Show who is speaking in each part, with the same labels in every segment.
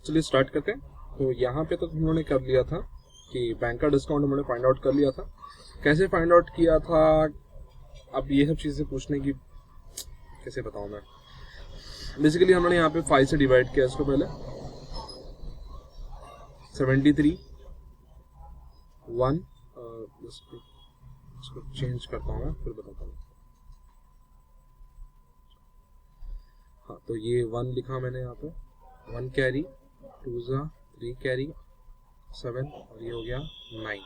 Speaker 1: चलिए स्टार्ट करते हैं। तो यहाँ पे तो हम लोगों ने कर लिया था कि बैंक का डिस्काउंट हमने फाइंड आउट कर लिया था। कैसे फाइंड आउट किया था, अब ये सब चीज़ें पूछने की कैसे बताऊँ मैं। बेसिकली हमने यहाँ पे 5 से डिवाइड किया इसको पहले। 73 1 इसको चेंज करता हूँ मैं, फिर बताता हूँ। हाँ, तो ये 1 लिखा मैंने यहाँ पे, 1 कैरी, 2 3 कैरी 7 और ये हो गया 9।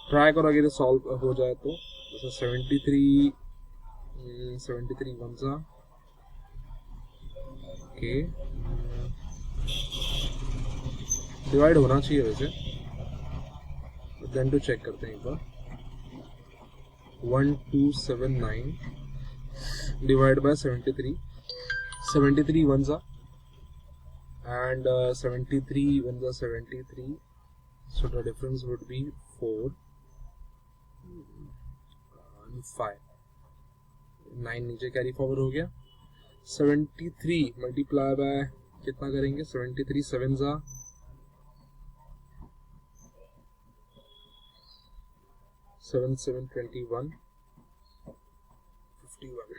Speaker 1: ट्राई करो अगर सॉल्व हो जाए तो। जैसे 73 1 के डिवाइड होना चाहिए वैसे, देन टू चेक करते हैं एक बार। 1279 divide by 73 1 and 73 1 73, so the difference would be 4 and 5, 9 नीचे कैरी फॉरवर्ड हो गया। 73 मल्टीप्लाई बाय कितना करेंगे, 73 7 7 7 21 51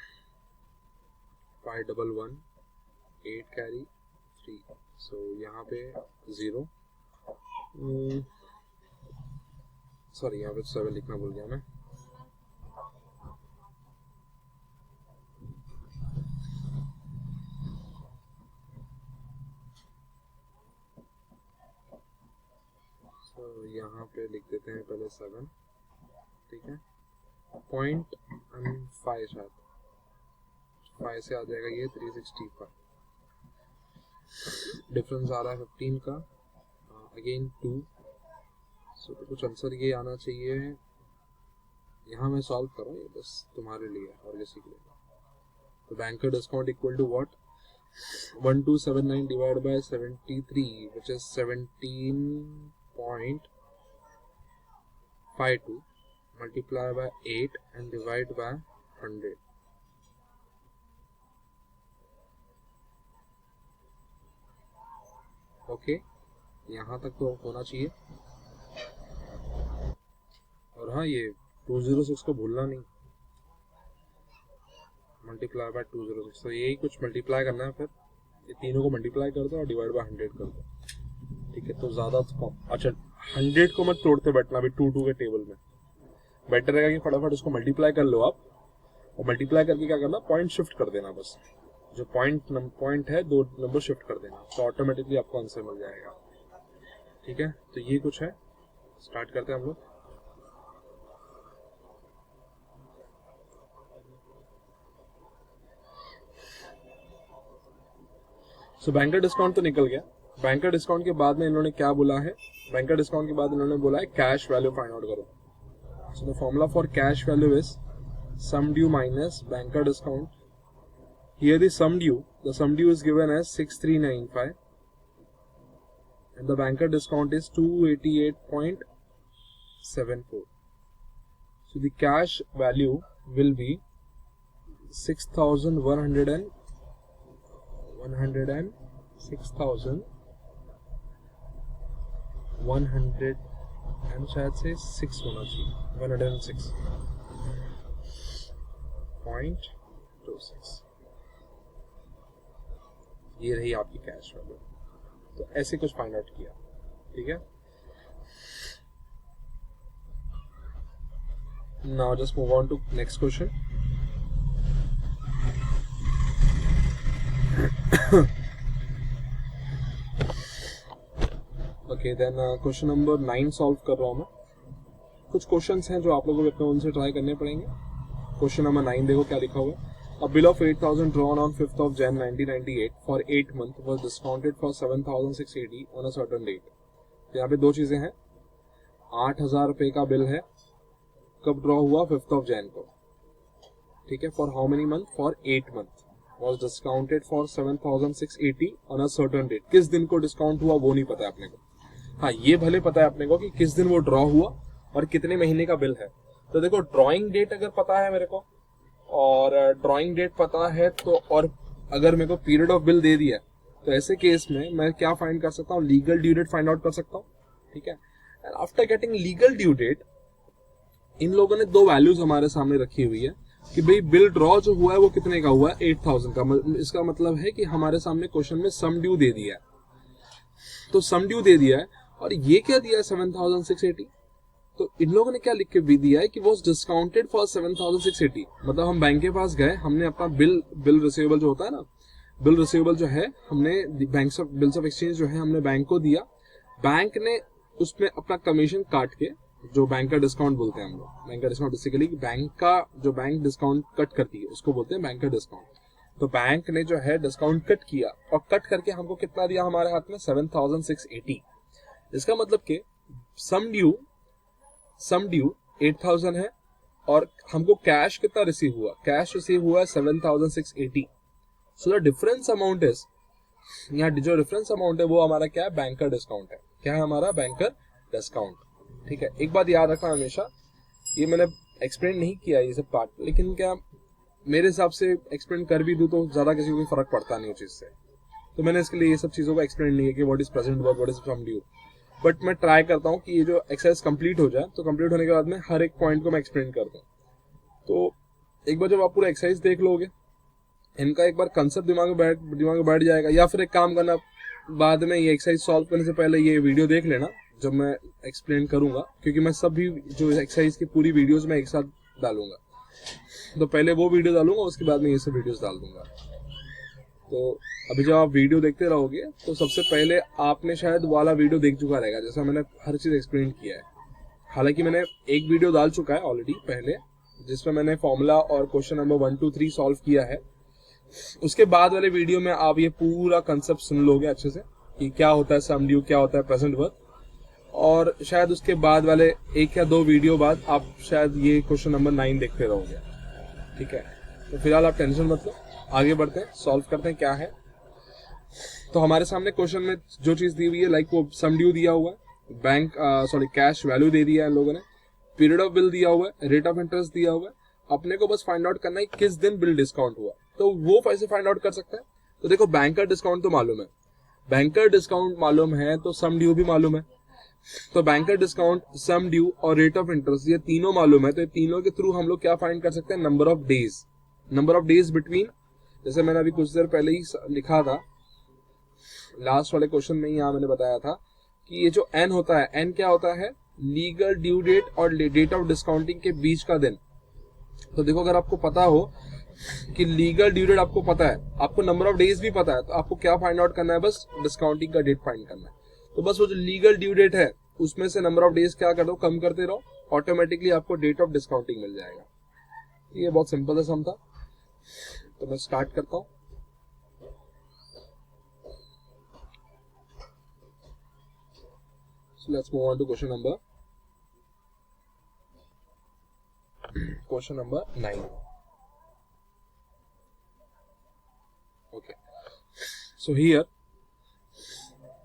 Speaker 1: 5 1 1 8 कैरी 3, सो यहाँ पे 0, सॉरी यहाँ पे 7 लिखना भूल गया मैं। तो यहाँ पे लिख देते हैं पहले 7, ठीक है। 0.5 शायद 5 से आ जाएगा ये 365। डिफरेंस आ रहा है 15 का, अगेन 2, सो तो कुछ आंसर ये आना चाहिए। यहाँ मैं सॉल्व कर रहा हूँ, ये बस तुम्हारे लिए और किसी के लिए। तो बैंक का discount equal to what, 1279 divide by 73 which is 17.52 multiply by 8 and divide by 100। Okay, यहाँ तक तो होना चाहिए। और हाँ, ये 206 को भूलना नहीं, मल्टीप्लाई बाय 206, तो यही कुछ मल्टीप्लाई करना है। फिर ये तीनों को मल्टीप्लाई कर दो और डिवाइड बाय 100 कर दो, ठीक है। तो ज़्यादा अच्छा 100 को मत तोड़ते बैठना अभी 2 2 के टेबल में। बेटर रहेगा कि फटाफट उसको मल्टीप्लाई कर लो आप, और मल्टीप्लाई करके क्या करना, पॉइंट शिफ्ट कर देना। बस जो पॉइंट है 2 नंबर शिफ्ट कर देना, तो ऑटोमेटिकली आपको आंसर मिल जाएगा, ठीक है। तो ये कुछ है, स्टार्ट करते हैं हम लोग। सो बैंकर डिस्काउंट तो निकल गया। बैंकर डिस्काउंट के बाद में इन्होंने क्या बोला है, बैंकर डिस्काउंट के बाद इन्होंने बोला है कैश वैल्यू फाइंड आउट करो। So the formula for cash value is sum due minus banker discount. Here the sum due is given as 6395 and the banker discount is 288.74. So the cash value will be 6,100 and शायद से 6 होना चाहिए, 106.26। ये रही आपकी cash value. तो ऐसे कुछ फाइंड आउट किया, ठीक है। Now just move on to next question. Okay, then question number 9 solve कर रहा हूँ मैं। कुछ क्वेश्चंस हैं जो आप लोगों को अपने उनसे ट्राई करने पड़ेंगे। क्वेश्चन नंबर 9 देखो क्या लिखा हुआ है। A bill of 8,000 drawn on 5th of Jan 1998 for 8 months was discounted for 7,680 on a certain date। यहाँ पे दो चीजें हैं, 8,000 रुपए का बिल है, कब ड्रॉ हुआ, 5th of Jan को, ठीक है। For how many month, for 8 month, was discounted for 7,680 on a certain date। किस दिन को डिस्काउंट हुआ वो नहीं पता है अपने को। हाँ, ये भले पता है अपने को कि किस दिन वो ड्रॉ हुआ और कितने महीने का बिल है। तो देखो, ड्रॉइंग डेट अगर पता है मेरे को, और ड्रॉइंग डेट पता है तो, और अगर मेरे को पीरियड ऑफ बिल दे दिया तो ऐसे केस में मैं क्या फाइंड कर सकता हूँ, legal due date find out कर सकता हूँ, ठीक है। And after getting legal due date, इन लोगों ने दो वैल्यूज हमारे सामने रखी हुई है कि भाई बिल ड्रॉ जो हुआ है वो कितने का हुआ है, 8000 का। इसका मतलब है कि हमारे सामने क्वेश्चन में सम ड्यू दे दिया है, तो सम ड्यू दे दिया है, और ये क्या दिया है 7680। तो इन लोगों ने क्या लिख के भी दिया है कि वो डिस्काउंटेड फॉर 7680। मतलब हम बैंक के पास गए, हमने अपना बिल रिसीवेबल जो होता है ना, बिल रिसीवेबल जो है हमने bank of bills of exchange जो है हमने बैंक को दिया, बैंक ने उसमें अपना कमीशन काट के, जो बैंक का डिस्काउंट बोलते हैं हम लोग, बैंक का डिस्काउंट बेसिकली बैंक का जो बैंक डिस्काउंट कट करती है उसको बोलते हैं बैंक का डिस्काउंट। तो बैंक ने जो है डिस्काउंट कट किया और कट करके हमको कितना दिया हमारे हाथ में, 7680। इसका मतलब कि सम ड्यू 8000 है और हमको कैश कितना रिसीव हुआ, कैश रिसीव हुआ है 7680। So the difference amount is, यहाँ जो डिफरेंस अमाउंट है वो हमारा क्या है, बैंकर डिस्काउंट है। क्या है हमारा, बैंकर डिस्काउंट, ठीक है। एक बात याद रखना हमेशा, ये मैंने एक्सप्लेन नहीं किया ये सब पार्ट, लेकिन क्या मेरे हिसाब से एक्सप्लेन कर भी दूं तो ज्यादा किसी को भी फर्क पड़ता नहीं उस चीज से, तो मैंने इसके लिए ये सब चीजों को एक्सप्लेन नहीं है कि what is present verb, what is sum due. But मैं ट्राई करता हूँ कि ये जो एक्सरसाइज कंप्लीट हो जाए, तो कंप्लीट होने के बाद में हर एक पॉइंट को मैं एक्सप्लेन कर दूं। तो एक बार जब आप पूरा एक्सरसाइज देख लोगे, इनका एक बार कंसेप्ट दिमाग में बैठ जाएगा, या फिर एक काम करना, बाद में ये एक्सरसाइज सॉल्व करने से पहले ये वीडियो देख लेना जब मैं एक्सप्लेन करूंगा, क्योंकि मैं सभी जो एक्सरसाइज की पूरी वीडियोस में एक साथ डालूंगा। तो पहले वो वीडियो डालूंगा, उसके बाद में ये सब वीडियोस डाल दूंगा। तो अभी जब आप वीडियो देखते रहोगे तो सबसे पहले आपने शायद वाला वीडियो देख चुका रहेगा, जैसा मैंने हर चीज एक्सप्लेन किया है। हालांकि मैंने एक वीडियो डाल चुका है ऑलरेडी पहले, जिसमें मैंने फॉर्मूला और क्वेश्चन नंबर 1 2 3 सॉल्व किया है। उसके बाद वाले वीडियो में आप ये पूरा कंसेप्ट सुन लोगे अच्छे से कि क्या होता है सम ड्यू, क्या होता है प्रेजेंट वर्ब, और शायद उसके बाद वाले 1 या 2 वीडियो बाद आप शायद ये क्वेश्चन नंबर 9 देखते रहोगे, ठीक है। तो फिलहाल आप टेंशन मत लो, आगे बढ़ते हैं, सॉल्व करते हैं क्या है। तो हमारे सामने क्वेश्चन में जो चीज दी हुई है, लाइक वो सम ड्यू दिया हुआ है, बैंक कैश वैल्यू दे दिया है इन लोगों ने, पीरियड ऑफ बिल दिया हुआ है, रेट ऑफ इंटरेस्ट दिया हुआ है। अपने को बस फाइंड आउट करना है किस दिन बिल डिस्काउंट हुआ। तो वो कैसे फाइंड आउट कर सकते हैं, तो देखो बैंकर डिस्काउंट तो मालूम है, बैंकर डिस्काउंट मालूम है तो सम ड्यू भी मालूम है। तो बैंकर डिस्काउंट, सम ड्यू और रेट ऑफ इंटरेस्ट, ये तीनों मालूम है। तो ये तीनों के थ्रू हम लोग क्या फाइंड कर सकते हैं, नंबर ऑफ डेज बिटवीन, जैसे मैंने अभी कुछ देर पहले ही लिखा था लास्ट वाले क्वेश्चन में, यहाँ मैंने बताया था कि ये जो एन होता है, एन क्या होता है, लीगल ड्यू डेट और डेट ऑफ डिस्काउंटिंग के बीच का दिन। तो देखो अगर आपको पता हो कि लीगल ड्यू डेट आपको पता है, आपको नंबर ऑफ डेज भी पता है, तो आपको क्या फाइंड आउट करना है, बस डिस्काउंटिंग का डेट फाइंड करना है। तो बस वो जो लीगल ड्यू डेट है उसमें से नंबर ऑफ डेज क्या कर दो, कम करते रहो, ऑटोमेटिकली आपको डेट ऑफ डिस्काउंटिंग मिल जाएगा। ये बहुत सिंपल सा सम था। तो मैं स्टार्ट करता हूं। So let's move on to question number 9. Okay. So here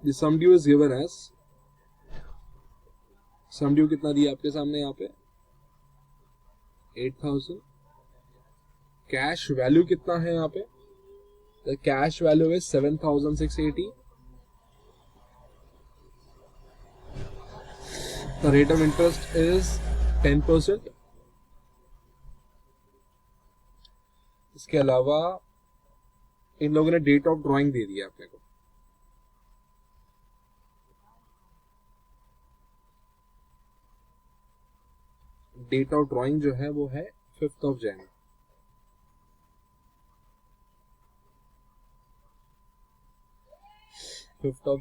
Speaker 1: the sum due is given as, sum due कितना दिया आपके सामने यहाँ पे 8000। कैश वैल्यू कितना है यहाँ पे, the cash value is 7680। The rate of interest is 10%। इसके अलावा इन लोगों ने डेट ऑफ ड्राइंग दे दिया अपने को। डेट ऑफ ड्राइंग जो है वो है 5th of January।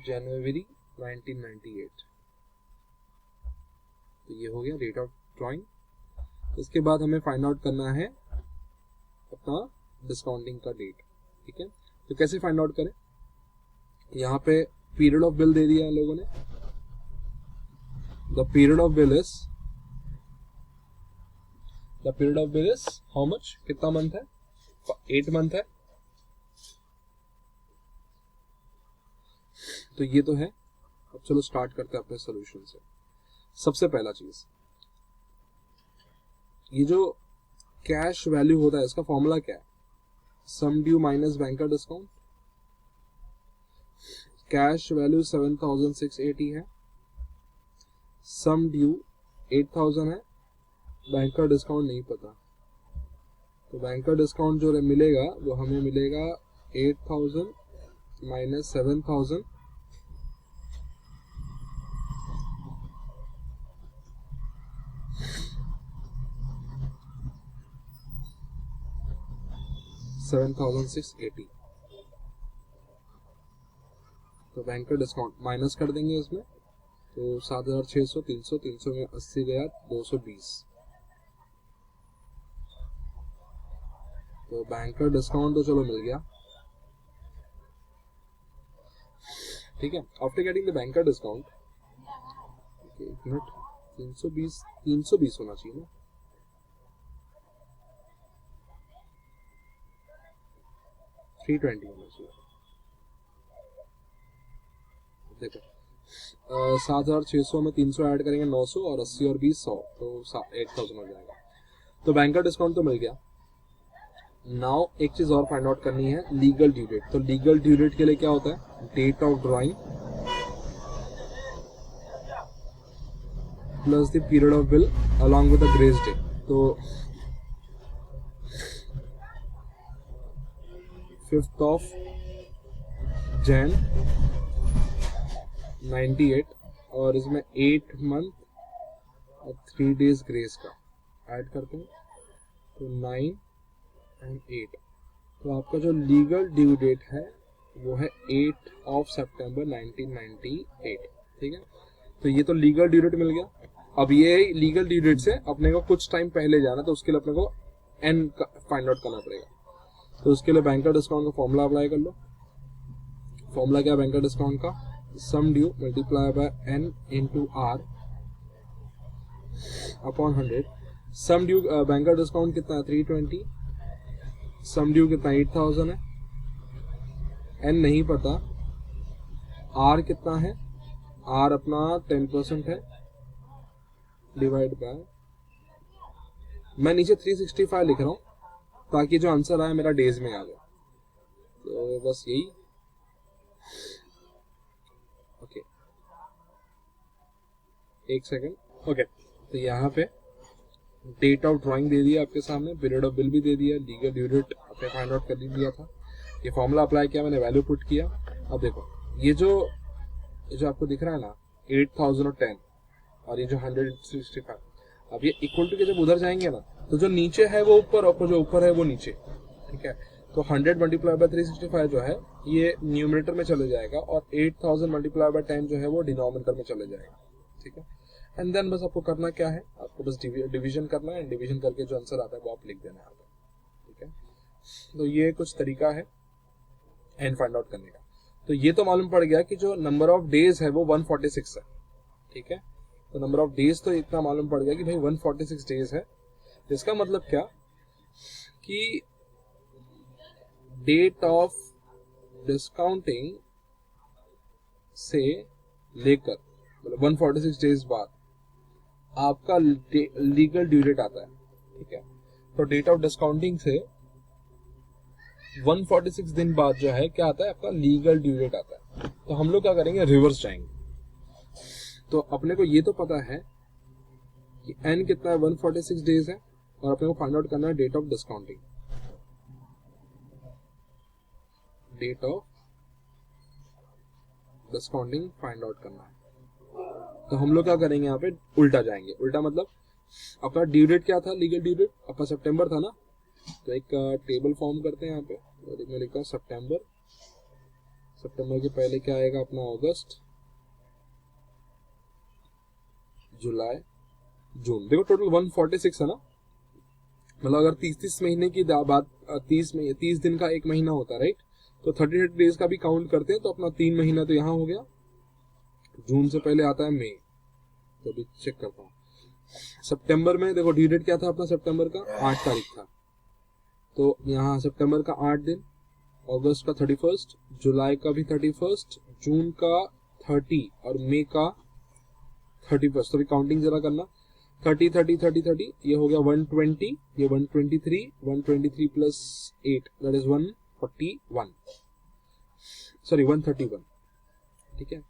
Speaker 1: January 1998। तो ये हो गया रेट ऑफ ड्राइंग। इसके बाद हमें फाइंड आउट करना है अपना डिस्काउंटिंग का डेट, ठीक है। तो कैसे फाइंड आउट करें, यहाँ पे पीरियड ऑफ बिल दे दिया है लोगों ने। The period of bill is how much, कितना मंथ है, 8 मंथ है। तो ये तो है। अब चलो स्टार्ट करते हैं अपने सोल्यूशन से। सबसे पहला चीज, ये जो कैश वैल्यू होता है इसका फॉर्मूला क्या है, sum due minus banker discount. Cash value 7680 है, सम ड्यू 8000 है, बैंकर डिस्काउंट नहीं पता, तो बैंकर डिस्काउंट जो मिलेगा वो हमें मिलेगा 8000 माइनस 7000 7680। तो बैंकर डिस्काउंट माइनस कर देंगे इसमें, तो 7600, 300, 300 में 80 गया, 220। तो बैंकर डिस्काउंट तो चलो मिल गया, ठीक है। After getting the banker discount, एक मिनट, 320 होना चाहिए ना, $320 होना चाहिए। देखो 7600 में 300 ऐड करेंगे 900, और 80 और 20 100, तो 8000 हो जाएगा। तो बैंकर डिस्काउंट तो मिल गया। नाउ एक चीज और फाइंड आउट करनी है, लीगल ड्यू डेट। तो लीगल ड्यू डेट के लिए क्या होता है, date of drawing plus the period of bill along with the grace day. तो 5th of Jan 98, और इसमें 8 मंथ और 3 days ग्रेस का ऐड करते हैं, तो 9 और 8। तो आपका जो लीगल ड्यू डेट है वो है 8 of September 1998, ठीक है। तो ये तो लीगल ड्यू डेट मिल गया। अब ये लीगल ड्यू डेट से अपने को कुछ टाइम पहले जाना, तो उसके लिए अपने को एन फाइंड आउट करना पड़ेगा। तो उसके लिए बैंकर डिस्काउंट का फॉर्मूला अप्लाई कर लो। फॉर्मूला क्या है बैंकर डिस्काउंट का, sum due multiply by N into R upon 100। Sum due banker discount कितना है 320, सम ड्यू कितना 8000 है, एन नहीं पता, आर कितना है, आर अपना 10% है, डिवाइड बाय, मैं नीचे 365 लिख रहा हूं ताकि जो आंसर आए मेरा डेज में आ जाए। तो बस यही, ओके, एक सेकंड, ओके। तो यहाँ पे डेट ऑफ ड्राइंग दे दिया आपके सामने, पीरियड ऑफ बिल भी दे दिया, लीगल ड्यू डेट आपने फाइंड आउट कर दिया था, ये फॉर्मूला अप्लाई किया, मैंने वैल्यू पुट किया। अब देखो ये जो आपको दिख रहा है ना 8010 और ये जो 165, अब ये इक्वल टू के जब उधर जाएंगे ना, तो जो नीचे है वो ऊपर और जो ऊपर है वो नीचे, ठीक है। तो 100 मल्टीप्लाई बाय 365 जो है ये न्यूमरेटर में चले जाएगा, और 8000 मल्टीप्लाई बाय 10 जो है वो डिनोमिनेटर में चले जाएगा, ठीक है। एंड देन बस आपको करना क्या है, आपको बस डिवीजन करना है, डिवीजन करके जो आंसर आता है वो आप लिख देना है, ठीक है। तो ये कुछ तरीका है एंड फाइंड आउट करने का। तो ये तो मालूम पड़ गया कि जो नंबर ऑफ डेज है वो 146 है, ठीक है। तो नंबर ऑफ डेज तो इतना मालूम पड़ गया कि भाई 146 डेज है। इसका मतलब क्या कि डेट ऑफ डिस्काउंटिंग से लेकर मतलब 146 डेज बाद आपका लीगल ड्यू डेट आता है, ठीक है। तो डेट ऑफ डिस्काउंटिंग से 146 दिन बाद जो है क्या आता है, आपका लीगल ड्यू डेट आता है। तो हम लोग क्या करेंगे, रिवर्स जाएंगे। तो अपने को ये तो पता है कि एन कितना है 146 डेज है, और अपने को फाइंड आउट करना है date of discounting, date of discounting find out करना है। तो हम लोग क्या करेंगे, यहाँ पे उल्टा जाएंगे। उल्टा मतलब अपना ड्यू डेट क्या था, लीगल ड्यू डेट अपना सितंबर था ना, तो एक टेबल फॉर्म करते हैं यहाँ पे, और मैं लिखता हूँ सितंबर। सितंबर के पहले क्या आएगा अपना, अगस्त, जुलाई, जून। देखो टोटल 146 है ना, मतलब अगर 30 महीने की बात 30 दिन का एक महीना होता है, राइट। तो 30 डेज का भी काउंट करते हैं, तो अपना 3 महीना तो यहाँ हो गया। जून से पहले आता है मई, तो अभी चेक करता हूँ। सितंबर में देखो ड्यू डेट क्या था अपना, सितंबर का 8 तारीख था, तो यहाँ सितंबर का 8 दिन, अगस्त का 31, जुलाई का भी 31, जून का 30 और मई का 31। तो अभी काउंटिंग जरा करना, 30 30 30 30, ये हो गया 120, ये 123 प्लस 8 दैट इज 141, सॉरी 131, ठीक है।